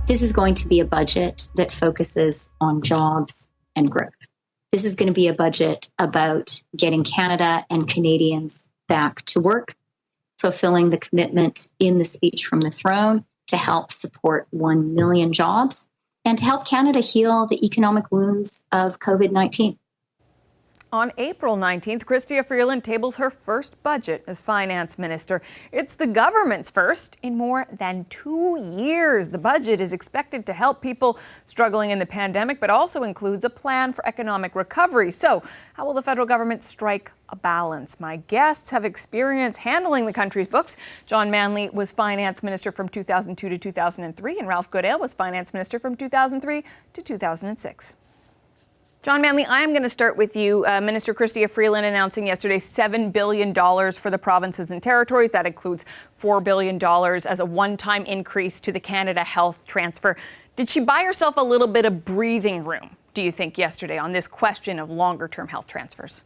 This is going to be a budget that focuses on jobs and growth. This is going to be a budget about getting Canada and Canadians back to work, fulfilling the commitment in the speech from the throne to help support 1 million jobs and to help Canada heal the economic wounds of COVID-19. On April 19th, Chrystia Freeland tables her first budget as finance minister. It's the government's first in more than 2 years. The budget is expected to help people struggling in the pandemic, but also includes a plan for economic recovery. So, how will the federal government strike a balance? My guests have experience handling the country's books. John Manley was finance minister from 2002 to 2003, and Ralph Goodale was finance minister from 2003 to 2006. John Manley, I am going to start with you. Minister Chrystia Freeland announcing yesterday $7 billion for the provinces and territories. That includes $4 billion as a one-time increase to the Canada Health transfer. Did she buy herself a little bit of breathing room, do you think, yesterday on this question of longer-term health transfers?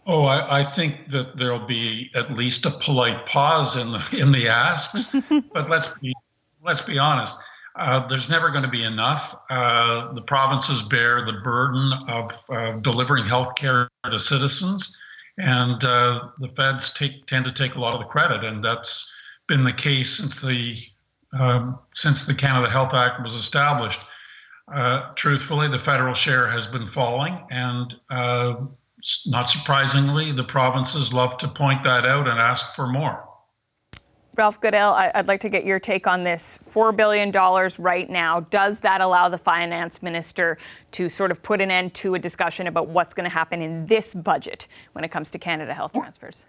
Oh, I think that there'll be at least a polite pause in the asks. But let's be honest. There's never going to be enough. The provinces bear the burden of delivering health care to citizens, and the feds tend to take a lot of the credit, and that's been the case since the Canada Health Act was established. Truthfully, the federal share has been falling, and not surprisingly, the provinces love to point that out and ask for more. Ralph Goodale, I'd like to get your take on this. $4 billion right now. Does that allow the finance minister to sort of put an end to a discussion about what's going to happen in this budget when it comes to Canada Health transfers?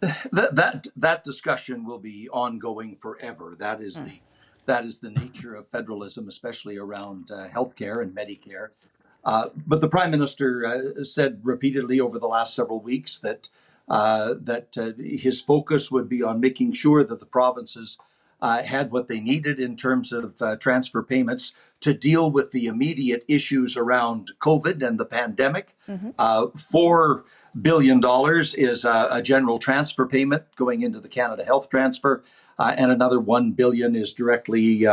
That discussion will be ongoing forever. That is the nature of federalism, especially around healthcare and Medicare. But the Prime Minister said repeatedly over the last several weeks that his focus would be on making sure that the provinces had what they needed in terms of transfer payments to deal with the immediate issues around COVID and the pandemic. $4 billion is a general transfer payment going into the Canada Health transfer, and another $1 billion is directly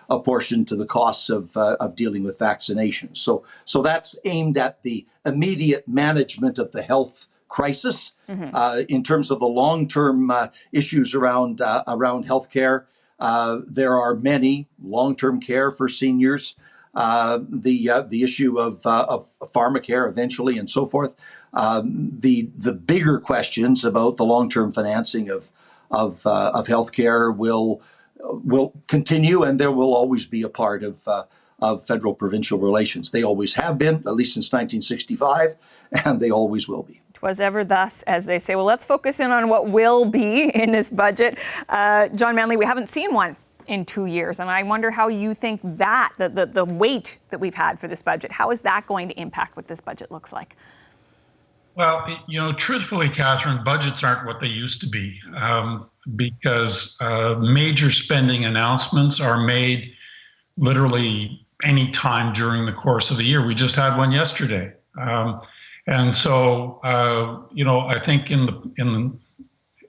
apportioned to the costs of dealing with vaccinations. So that's aimed at the immediate management of the health crisis. In terms of the long-term issues around healthcare, there are many long-term care for seniors, the issue of pharmacare eventually, and so forth. The bigger questions about the long-term financing of healthcare will continue, and there will always be a part of federal-provincial relations. They always have been, at least since 1965, and they always will be. Was ever thus, as they say. Well, let's focus in on what will be in this budget. John Manley, we haven't seen one in 2 years, and I wonder how you think that, the weight that we've had for this budget, how is that going to impact what this budget looks like? Well, truthfully, Catherine, budgets aren't what they used to be because major spending announcements are made literally any time during the course of the year. We just had one yesterday. And so, I think in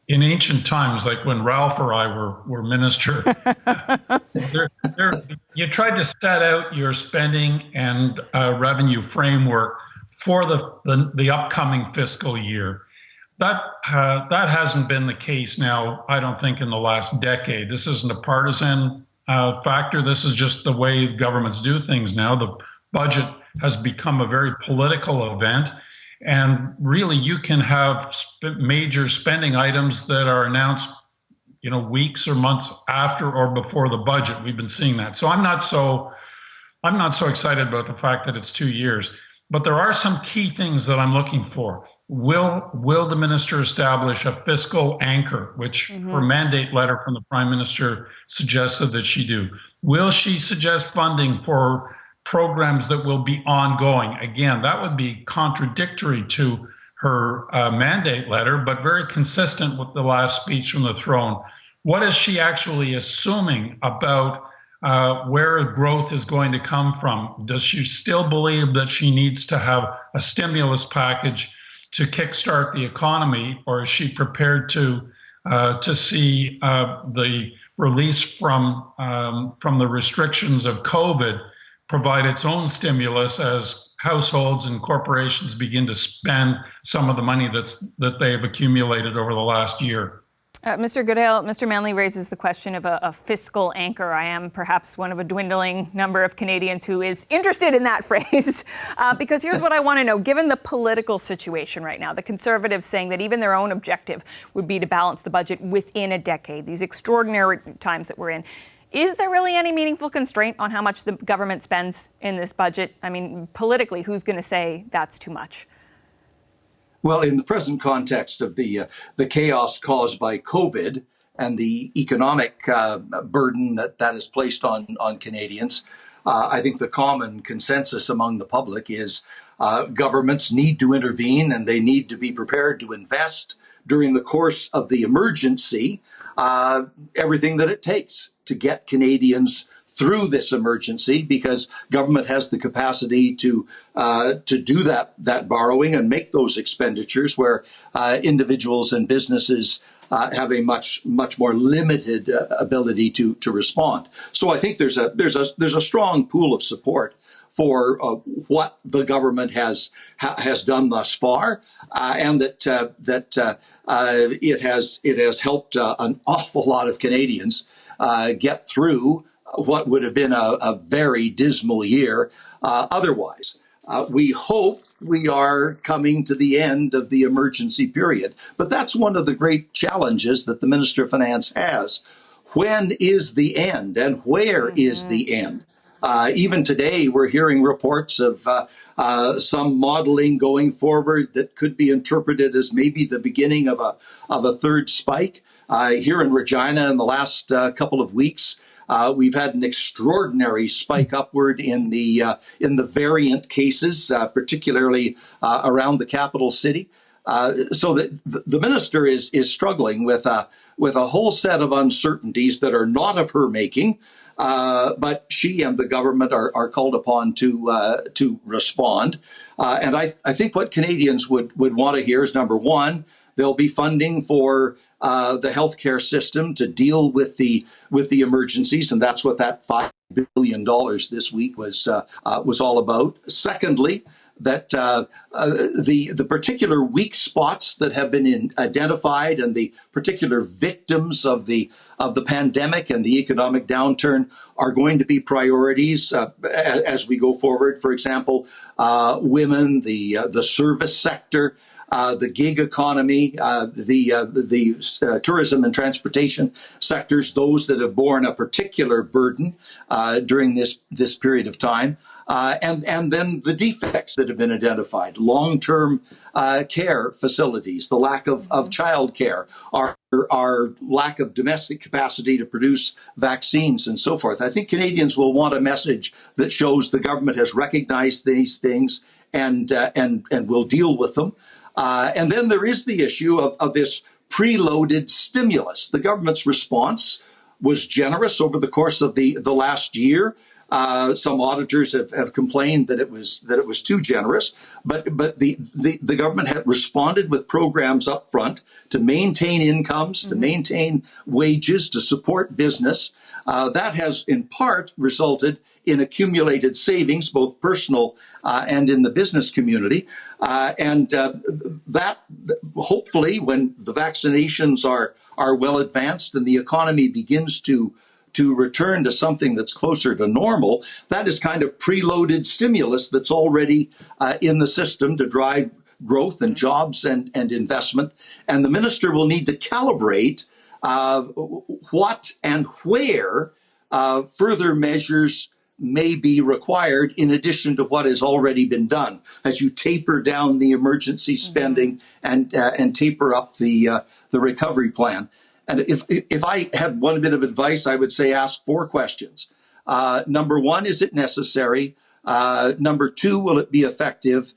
ancient times, like when Ralph or I were minister, you tried to set out your spending and revenue framework for the upcoming fiscal year. That hasn't been the case now, I don't think, in the last decade. This isn't a partisan factor. This is just the way governments do things now. The budget has become a very political event. And really, you can have major spending items that are announced, weeks or months after or before the budget. We've been seeing that. So I'm not so excited about the fact that it's 2 years. But there are some key things that I'm looking for. Will the minister establish a fiscal anchor, which her mandate letter from the Prime Minister suggested that she do? Will she suggest funding for programs that will be ongoing? Again, that would be contradictory to her mandate letter, but very consistent with the last speech from the throne. What is she actually assuming about where growth is going to come from? Does she still believe that she needs to have a stimulus package to kickstart the economy, or is she prepared to see the released from the restrictions of COVID, provide its own stimulus as households and corporations begin to spend some of the money that they've accumulated over the last year. Mr. Goodale, Mr. Manley raises the question of a fiscal anchor. I am perhaps one of a dwindling number of Canadians who is interested in that phrase, because here's what I want to know. Given the political situation right now, the Conservatives saying that even their own objective would be to balance the budget within a decade, these extraordinary times that we're in, is there really any meaningful constraint on how much the government spends in this budget? I mean, politically, who's going to say that's too much? Well, in the present context of the chaos caused by COVID and the economic burden that is placed on Canadians, I think the common consensus among the public is governments need to intervene and they need to be prepared to invest during the course of the emergency everything that it takes to get Canadians through this emergency, because government has the capacity to do that borrowing and make those expenditures where individuals and businesses have a much more limited ability to respond. So I think there's a strong pool of support for what the government has done thus far, and that it has helped an awful lot of Canadians get through what would have been a very dismal year otherwise. We hope we are coming to the end of the emergency period, but that's one of the great challenges that the Minister of Finance has. When is the end, and where is the end? Even today, we're hearing reports of some modeling going forward that could be interpreted as maybe the beginning of a third spike. Here in Regina in the last couple of weeks, we've had an extraordinary spike upward in the variant cases, particularly around the capital city. So the minister is struggling with a whole set of uncertainties that are not of her making, but she and the government are called upon to respond. And I think what Canadians would want to hear is, number one, there'll be funding for the healthcare system to deal with the emergencies, and that's what that $5 billion this week was all about. Secondly, that the particular weak spots that have been identified and the particular victims of the pandemic and the economic downturn are going to be priorities as we go forward. For example, women, the service sector, the gig economy, the tourism and transportation sectors, those that have borne a particular burden during this period of time. And then the defects that have been identified, long-term care facilities, the lack of child care, our lack of domestic capacity to produce vaccines and so forth. I think Canadians will want a message that shows the government has recognized these things and will deal with them. And then there is the issue of this preloaded stimulus. The government's response was generous over the course of the last year. Some auditors have complained that it was too generous, but the government had responded with programs up front to maintain incomes, to maintain wages, to support business. That has in part resulted in accumulated savings, both personal and in the business community. And that hopefully, when the vaccinations are well advanced and the economy begins to return to something that's closer to normal, that is kind of preloaded stimulus that's already in the system to drive growth and jobs and investment. And the minister will need to calibrate what and where further measures may be required in addition to what has already been done as you taper down the emergency spending and taper up the recovery plan. And if I had one bit of advice, I would say ask 4 questions. Number 1, is it necessary? Number 2, will it be effective?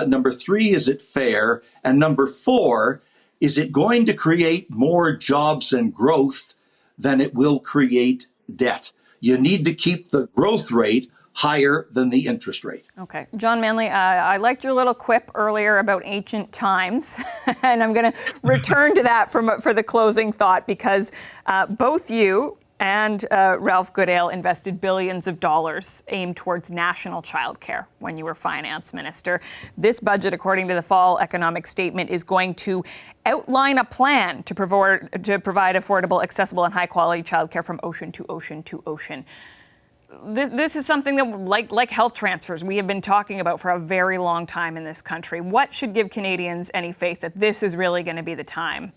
Number 3, is it fair? And number 4, is it going to create more jobs and growth than it will create debt? You need to keep the growth rate higher than the interest rate. Okay. John Manley, I liked your little quip earlier about ancient times, and I'm going to return to that for the closing thought, because both you And Ralph Goodale invested billions of dollars aimed towards national childcare when you were finance minister. This budget, according to the fall economic statement, is going to outline a plan to provide affordable, accessible, and high-quality childcare from ocean to ocean to ocean. This is something that, like health transfers, we have been talking about for a very long time in this country. What should give Canadians any faith that this is really going to be the time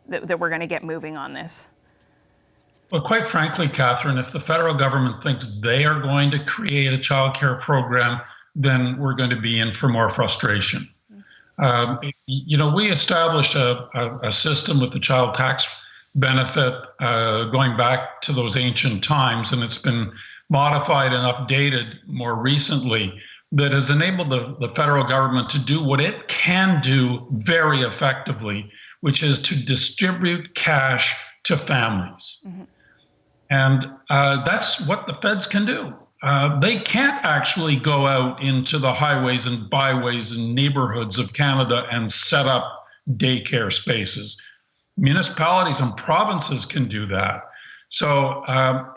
that we're going to get moving on this? Well, quite frankly, Catherine, if the federal government thinks they are going to create a childcare program, then we're going to be in for more frustration. We established a system with the child tax benefit going back to those ancient times, and it's been modified and updated more recently, that has enabled the federal government to do what it can do very effectively, which is to distribute cash to families. Mm-hmm. And that's what the feds can do. They can't actually go out into the highways and byways and neighborhoods of Canada and set up daycare spaces. Municipalities and provinces can do that. So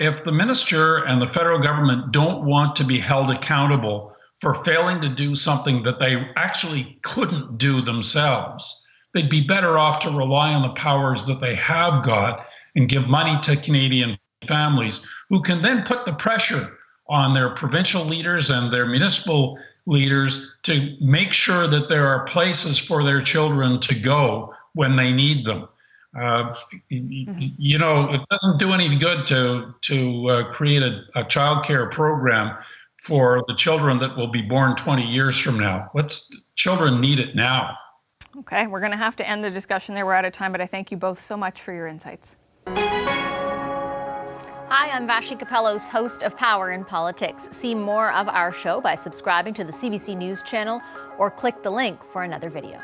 if the minister and the federal government don't want to be held accountable for failing to do something that they actually couldn't do themselves, they'd be better off to rely on the powers that they have got and give money to Canadian families, who can then put the pressure on their provincial leaders and their municipal leaders to make sure that there are places for their children to go when they need them. It doesn't do any good to create a child care program for the children that will be born 20 years from now. Children need it now. Okay, we're going to have to end the discussion there. We're out of time, but I thank you both so much for your insights. Hi, I'm Vashi Capellos, host of Power in Politics. See more of our show by subscribing to the CBC News channel or click the link for another video.